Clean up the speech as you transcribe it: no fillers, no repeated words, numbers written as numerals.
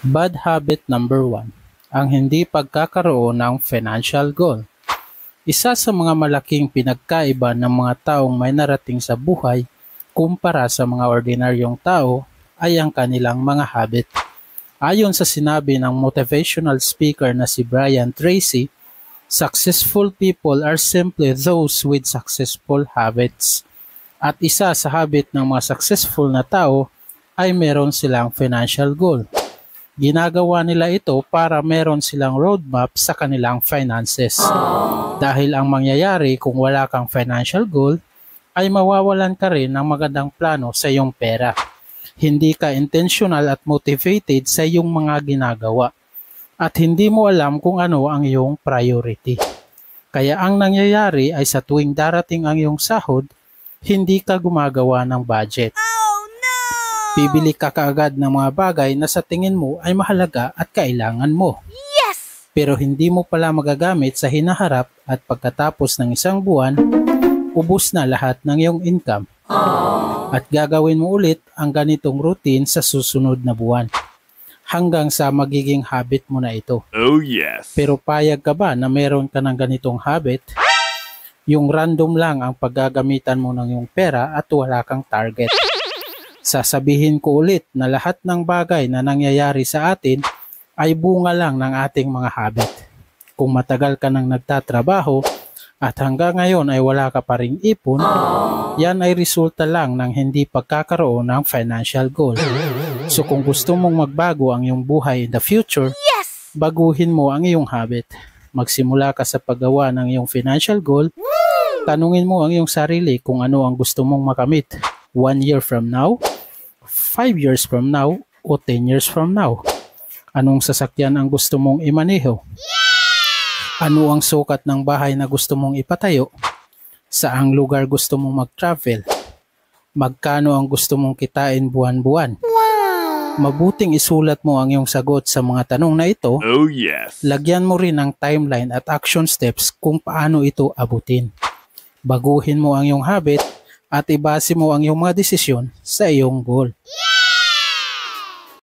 Bad habit number 1, ang hindi pagkakaroon ng financial goal. Isa sa mga malaking pinagkaiba ng mga taong may narating sa buhay kumpara sa mga ordinaryong tao ay ang kanilang mga habit. Ayon sa sinabi ng motivational speaker na si Brian Tracy, successful people are simply those with successful habits. At isa sa habit ng mga successful na tao ay meron silang financial goal. Ginagawa nila ito para meron silang roadmap sa kanilang finances. Dahil ang mangyayari kung wala kang financial goal ay mawawalan ka rin ng magandang plano sa iyong pera. Hindi ka intentional at motivated sa iyong mga ginagawa. At hindi mo alam kung ano ang iyong priority. Kaya ang nangyayari ay sa tuwing darating ang iyong sahod, hindi ka gumagawa ng budget. Bibili ka kaagad ng mga bagay na sa tingin mo ay mahalaga at kailangan mo. Yes! Pero hindi mo pala magagamit sa hinaharap at pagkatapos ng isang buwan, ubos na lahat ng iyong income. At gagawin mo ulit ang ganitong routine sa susunod na buwan. Hanggang sa magiging habit mo na ito. Oh yes! Pero payag ka ba na meron ka ng ganitong habit? Yung random lang ang paggagamitan mo ng iyong pera at wala kang target. Sasabihin ko ulit na lahat ng bagay na nangyayari sa atin ay bunga lang ng ating mga habit. Kung matagal ka nang nagtatrabaho at hanggang ngayon ay wala ka pa ring ipon, yan ay resulta lang ng hindi pagkakaroon ng financial goal. So kung gusto mong magbago ang iyong buhay in the future, Yes! baguhin mo ang iyong habit. Magsimula ka sa paggawa ng iyong financial goal. Tanungin mo ang iyong sarili kung ano ang gusto mong makamit. 1 year from now, 5 years from now, o 10 years from now. Anong sasakyan ang gusto mong imaneho? Ano ang sukat ng bahay na gusto mong ipatayo? Saang lugar gusto mong mag-travel? Magkano ang gusto mong kitain buwan-buwan? Mabuting isulat mo ang iyong sagot sa mga tanong na ito. Oh yes! Lagyan mo rin ng timeline at action steps kung paano ito abutin. Baguhin mo ang iyong habit at ibase mo ang iyong mga desisyon sa iyong goal.